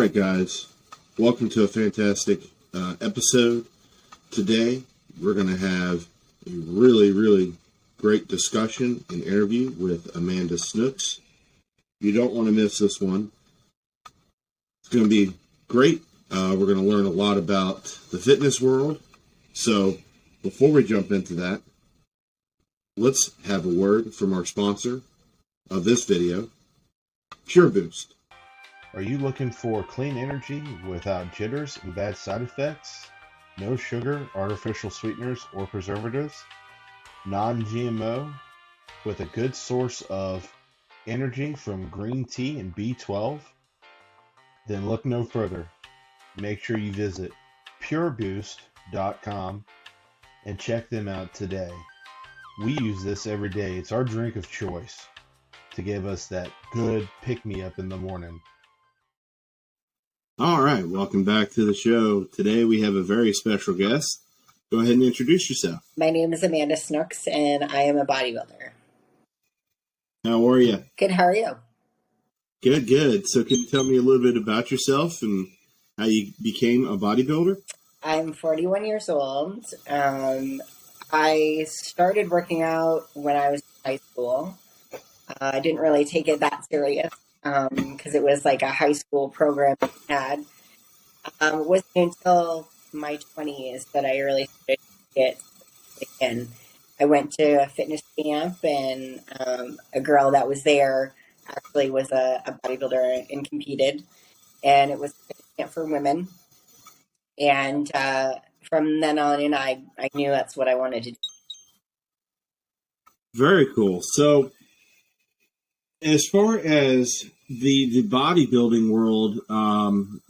right, guys. Welcome to a fantastic episode. Today, we're going to have a really great discussion and interview with Amanda Snooks. You don't want to miss this one. It's going to be great. We're going to learn a lot about the fitness world. So, before we jump into that, let's have a word from our sponsor of this video, Pure Boost. Are you looking for clean energy without jitters and bad side effects? No sugar, artificial sweeteners, or preservatives? Non-GMO, with a good source of energy from green tea and B12? Then look no further. Make sure you visit pureboost.com and check them out today. We use this every day. It's our drink of choice to give us that good pick-me-up in the morning. All right, welcome back to the show. Today we have a very special guest. Go ahead and introduce yourself. My name is Amanda Snooks, and I am a bodybuilder. How are you? Good, how are you? Good. So can you tell me a little bit about yourself and how you became a bodybuilder? I'm 41 years old. I started working out when I was in high school. I didn't really take it that serious because it was like a high school program I had. It wasn't until my 20s that I really started to get in. I went to a fitness camp, and a girl that was there actually was a bodybuilder and competed. And it was a fitness camp for women. And from then on in, I knew that's what I wanted to do. Very cool. So as far as the bodybuilding world,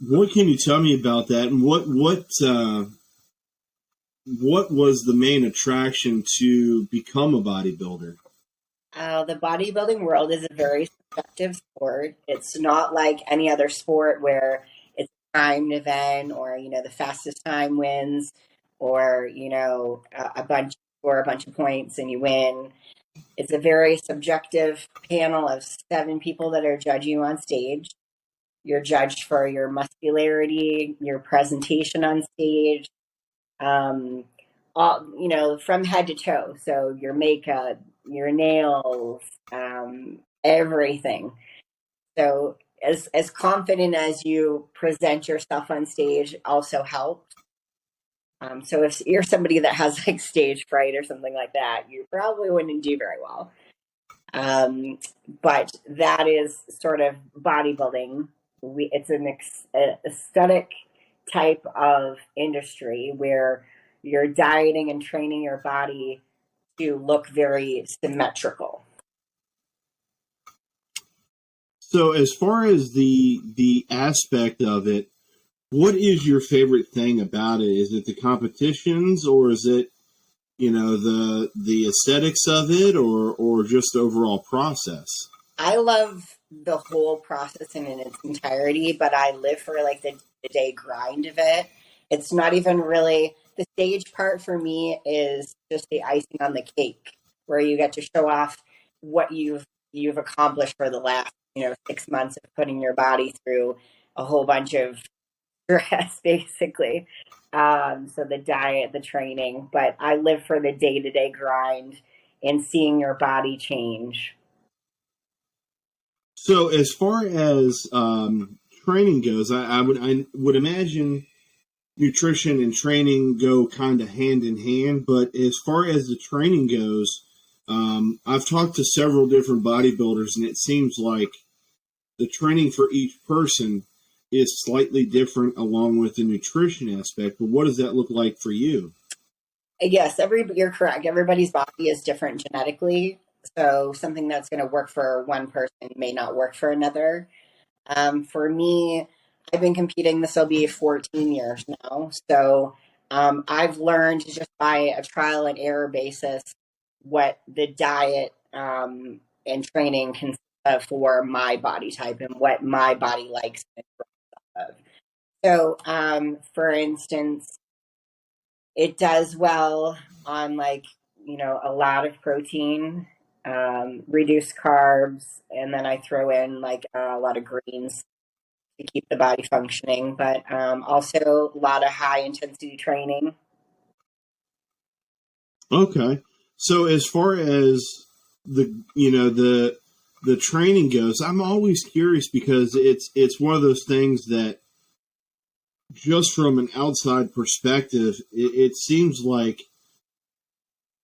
what can you tell me about that, and what was the main attraction to become a bodybuilder? The bodybuilding world is a very subjective sport. It's not like any other sport where it's a timed event or, the fastest time wins or, a bunch of points and you win. It's a very subjective panel of 7 people that are judging you on stage. You're judged for your muscularity, your presentation on stage, from head to toe. So your makeup, your nails, everything. So as confident as you present yourself on stage also helps. So if you're somebody that has like stage fright or something like that, you probably wouldn't do very well. But that is sort of bodybuilding. It's an aesthetic type of industry where you're dieting and training your body to look very symmetrical. So as far as the aspect of it, what is your favorite thing about it? Is it the competitions, or is it, the aesthetics of it, or just the overall process? I love the whole process in its entirety, but I live for like the day grind of it. It's not even really the stage part for me is just the icing on the cake, where you get to show off what you've accomplished for the last 6 months of putting your body through a whole bunch of stress, basically. So the diet, the training, but I live for the day-to-day grind and seeing your body change. So as far as training goes, I would imagine nutrition and training go kind of hand in hand. But as far as the training goes, I've talked to several different bodybuilders, and it seems like the training for each person is slightly different along with the nutrition aspect. But what does that look like for you? Yes, you're correct. Everybody's body is different genetically. So something that's going to work for one person may not work for another. For me, I've been competing. This will be 14 years now. So I've learned just by a trial and error basis what the diet and training consists of for my body type and what my body likes. So, for instance, it does well on a lot of protein, reduced carbs, and then I throw in a lot of greens to keep the body functioning, but also a lot of high intensity training. Okay. So as far as the training goes, I'm always curious because it's one of those things that just from an outside perspective, it seems like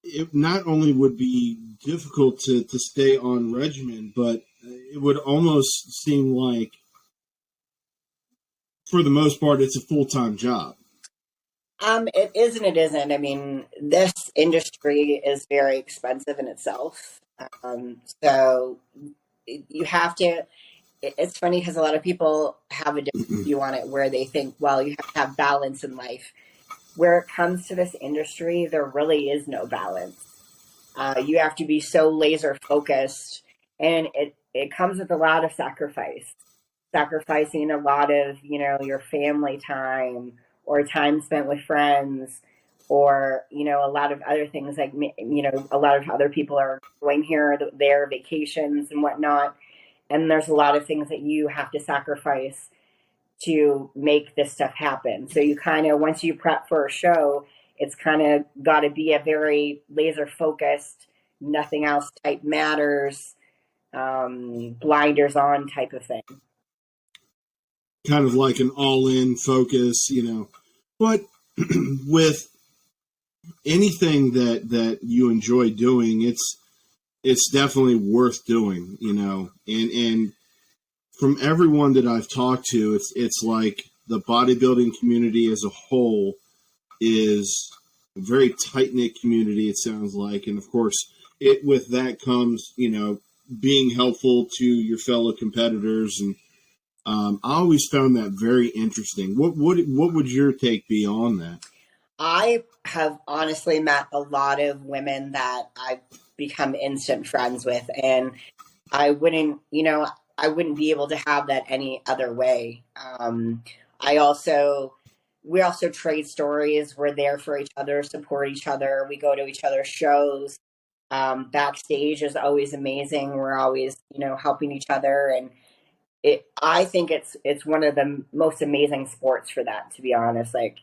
it not only would be difficult to stay on regimen, but it would almost seem like, for the most part, it's a full-time job. It is and it isn't. I mean, this industry is very expensive in itself. So you have to, it's funny because a lot of people have a different view on it where they think, well, you have to have balance in life. Where it comes to this industry, there really is no balance. You have to be so laser focused, and it comes with a lot of sacrificing a lot of, your family time or time spent with friends, or, a lot of other things like, a lot of other people are going here, their vacations and whatnot. And there's a lot of things that you have to sacrifice to make this stuff happen. So you kind of, once you prep for a show, it's kind of got to be a very laser focused, nothing else type matters, blinders on type of thing. Kind of like an all-in focus, But with anything that you enjoy doing, it's definitely worth doing, and from everyone that I've talked to, it's like the bodybuilding community as a whole is a very tight-knit community, it sounds like. And of course, with that comes, being helpful to your fellow competitors. And I always found that very interesting. What would your take be on that? I have honestly met a lot of women that I've become instant friends with, and I wouldn't, I wouldn't be able to have that any other way. We also trade stories. We're there for each other, support each other. We go to each other's shows. Backstage is always amazing. We're always, helping each other, and I think it's one of the most amazing sports for that. To be honest, like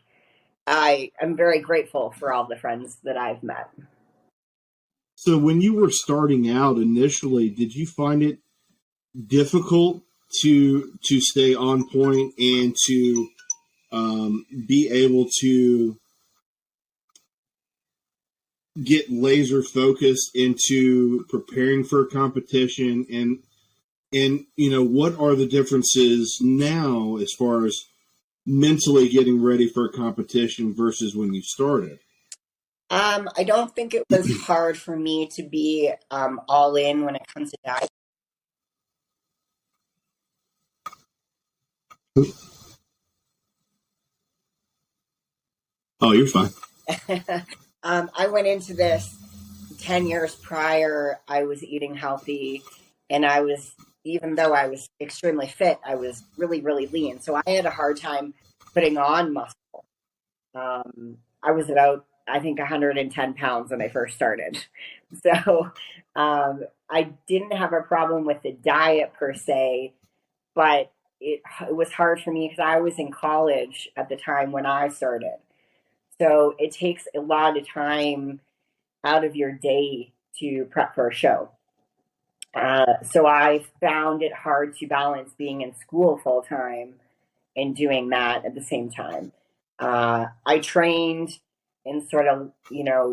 I am very grateful for all the friends that I've met. So when you were starting out initially, did you find it difficult to stay on point and to be able to get laser focused into preparing for a competition, and what are the differences now as far as mentally getting ready for a competition versus when you started? I don't think it was hard for me to be all in when it comes to diet. Oh, you're fine. I went into this 10 years prior. I was eating healthy, and even though I was extremely fit, I was really, really lean. So I had a hard time putting on muscle. I was about, I think, 110 pounds when I first started. So I didn't have a problem with the diet per se, but it was hard for me because I was in college at the time when I started. So it takes a lot of time out of your day to prep for a show. So I found it hard to balance being in school full time and doing that at the same time. I trained in sort of,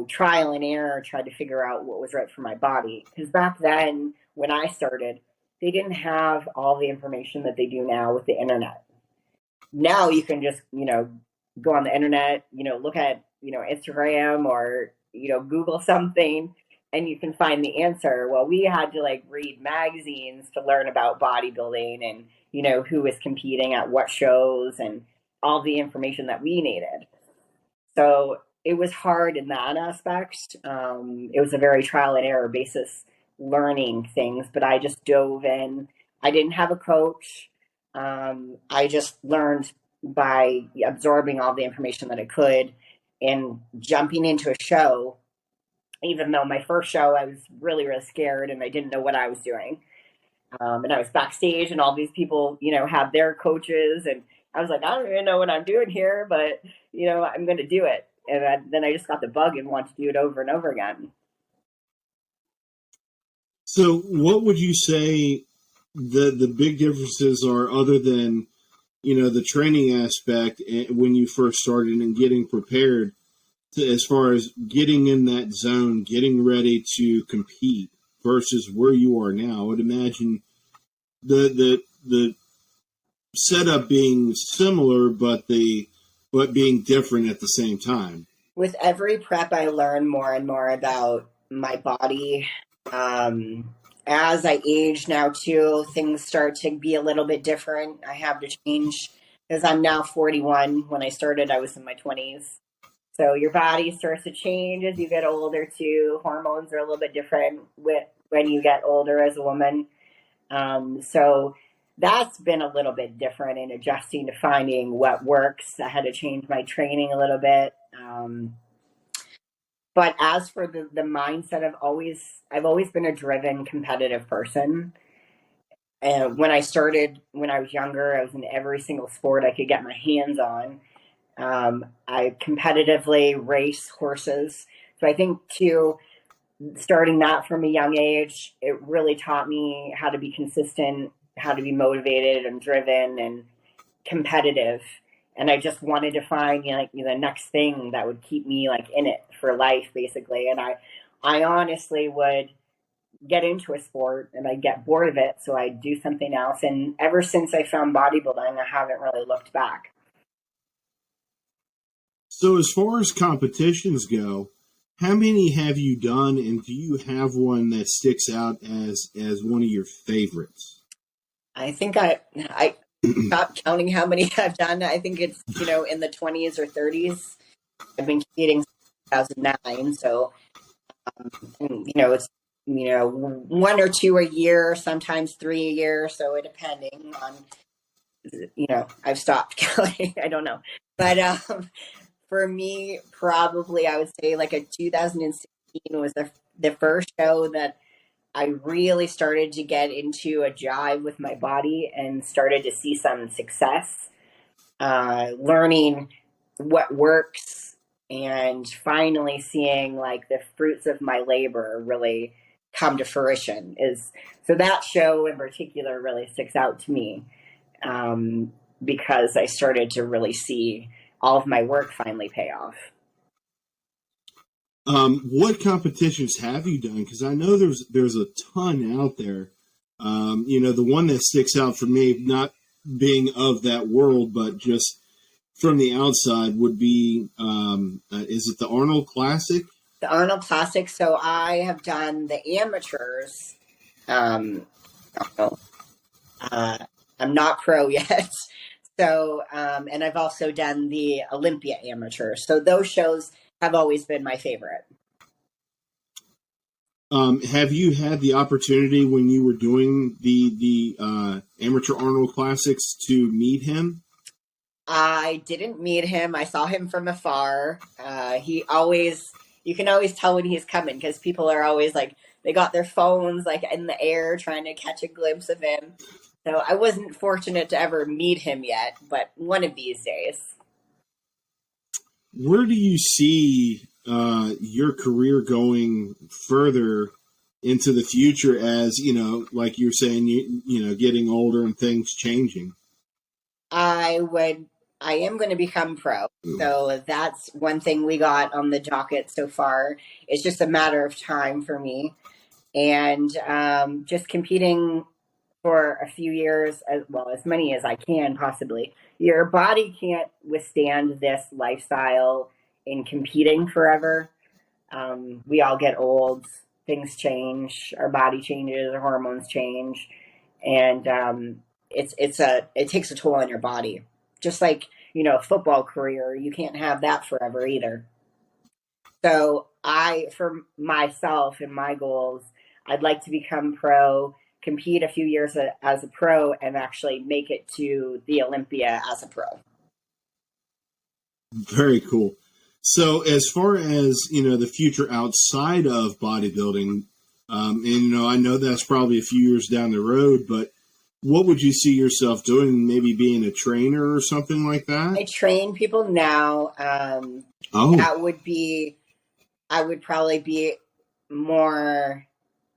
trial and error, tried to figure out what was right for my body. Because back then, when I started, they didn't have all the information that they do now with the internet. Now you can just, go on the internet, look at, Instagram or, Google something, and you can find the answer. Well, we had to like read magazines to learn about bodybuilding and, who was competing at what shows and all the information that we needed. So it was hard in that aspect. It was a very trial and error basis learning things, but I just dove in. I didn't have a coach. I just learned by absorbing all the information that I could and jumping into a show. Even though my first show, I was really, really scared and I didn't know what I was doing. And I was backstage, and all these people, had their coaches, and I was like, I don't even know what I'm doing here, but I'm going to do it. And then I just got the bug and wanted to do it over and over again. So, what would you say the big differences are, other than the training aspect when you first started and getting prepared, as far as getting in that zone, getting ready to compete versus where you are now? I would imagine the setup being similar, but being different at the same time. With every prep, I learn more and more about my body. As I age now, too, things start to be a little bit different. I have to change because I'm now 41. When I started, I was in my 20s. So your body starts to change as you get older, too. Hormones are a little bit different when you get older as a woman. So that's been a little bit different in adjusting to finding what works. I had to change my training a little bit. But as for the mindset, I've always been a driven, competitive person. And when I started, when I was younger, I was in every single sport I could get my hands on. I competitively race horses. So I think too, starting that from a young age, it really taught me how to be consistent, how to be motivated and driven and competitive. And I just wanted to find the next thing that would keep me in it for life, basically. And I honestly would get into a sport and I'd get bored of it, so I'd do something else. And ever since I found bodybuilding, I haven't really looked back. So, as far as competitions go, how many have you done, and do you have one that sticks out as one of your favorites? I think I stopped counting how many I've done. I think it's in the 20s or 30s. I've been competing since 2009, so it's one or two a year, sometimes three a year. So it depending on I've stopped counting. I don't know, but for me, probably I would say like a 2016 was the first show that I really started to get into a jive with my body and started to see some success, learning what works and finally seeing the fruits of my labor really come to fruition. Is so that show in particular really sticks out to me, because I started to really see all of my work finally pay off. What competitions have you done? Because I know there's a ton out there. The one that sticks out for me, not being of that world, but just from the outside, would be is it the Arnold Classic? The Arnold Classic. So I have done the amateurs. I don't know. I'm not pro yet. So, and I've also done the Olympia Amateur. So those shows have always been my favorite. Have you had the opportunity when you were doing the Amateur Arnold Classics to meet him? I didn't meet him. I saw him from afar. You can always tell when he's coming because people are always they got their phones in the air trying to catch a glimpse of him. So I wasn't fortunate to ever meet him yet, but one of these days. Where do you see your career going further into the future as, like you're saying, getting older and things changing? I am going to become pro. So that's one thing we got on the docket so far. It's just a matter of time for me. And just competing for a few years, as many as I can possibly. Your body can't withstand this lifestyle in competing forever. We all get old, things change, our body changes, our hormones change, and it takes a toll on your body. Just like a football career, you can't have that forever either. So for myself and my goals, I'd like to become pro, compete a few years as a pro, and actually make it to the Olympia as a pro. Very cool. So as far as, the future outside of bodybuilding, And I know that's probably a few years down the road, but what would you see yourself doing? Maybe being a trainer or something like that? I train people now. That would be, I would probably be more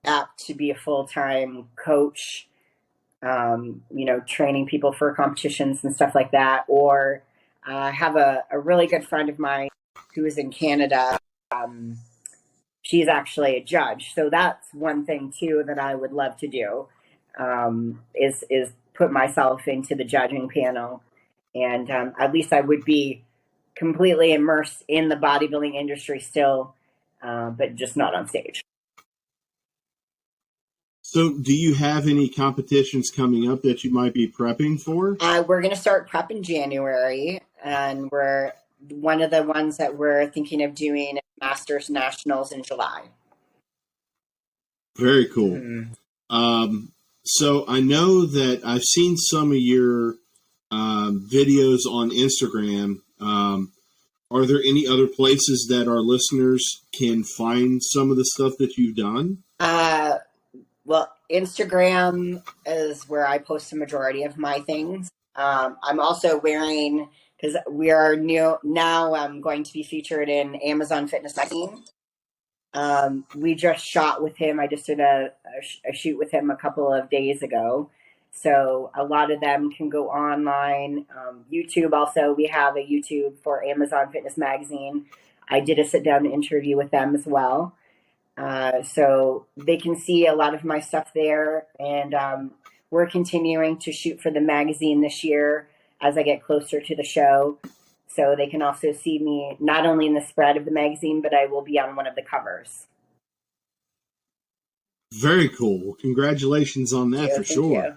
apt to be a full-time coach, training people for competitions and stuff like that. Or I have a really good friend of mine who is in Canada. She's actually a judge. So that's one thing too that I would love to do, is put myself into the judging panel. And at least I would be completely immersed in the bodybuilding industry still, but just not on stage. So do you have any competitions coming up that you might be prepping for? We're going to start prep in January, and one of the ones that we're thinking of doing Masters Nationals in July. Very cool. Mm-hmm. So I know that I've seen some of your videos on Instagram. Are there any other places that our listeners can find some of the stuff that you've done? Well, Instagram is where I post the majority of my things. I'm also wearing, because we are new now, I'm going to be featured in Amazon Fitness Magazine. We just shot with him. I just did a shoot with him a couple of days ago. So a lot of them can go online. YouTube also, we have a YouTube for Amazon Fitness Magazine. I did a sit-down interview with them as well. So they can see a lot of my stuff there. And we're continuing to shoot for the magazine this year as I get closer to the show. So they can also see me not only in the spread of the magazine, but I will be on one of the covers. Very cool. Well, congratulations on that for sure.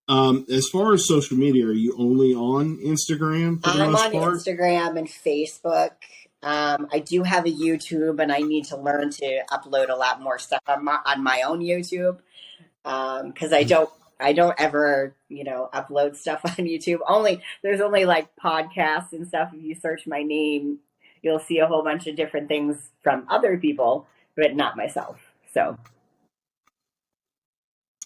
As far as social media, are you only on Instagram for the most part? I'm on Instagram and Facebook. I do have a YouTube, and I need to learn to upload a lot more stuff on my own YouTube, because I don't ever, upload stuff on YouTube. There's only like podcasts and stuff. If you search my name, you'll see a whole bunch of different things from other people, but not myself. So.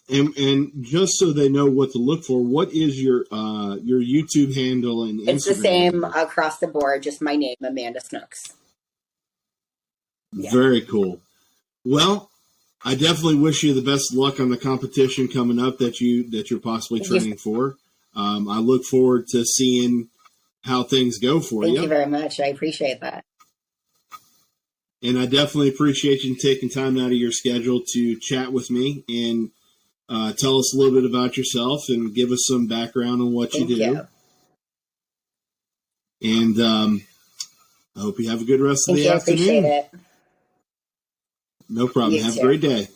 And just so they know what to look for, what is your YouTube handle and Instagram? It's the same across the board, just my name, Amanda Snooks. Yeah. Very cool. Well, I definitely wish you the best luck on the competition coming up that you're possibly training for. I look forward to seeing how things go for you. Thank you very much. I appreciate that. And I definitely appreciate you taking time out of your schedule to chat with me and tell us a little bit about yourself and give us some background on what you do. You. And I hope you have a good rest of the afternoon. I appreciate it. No problem. Have a great day.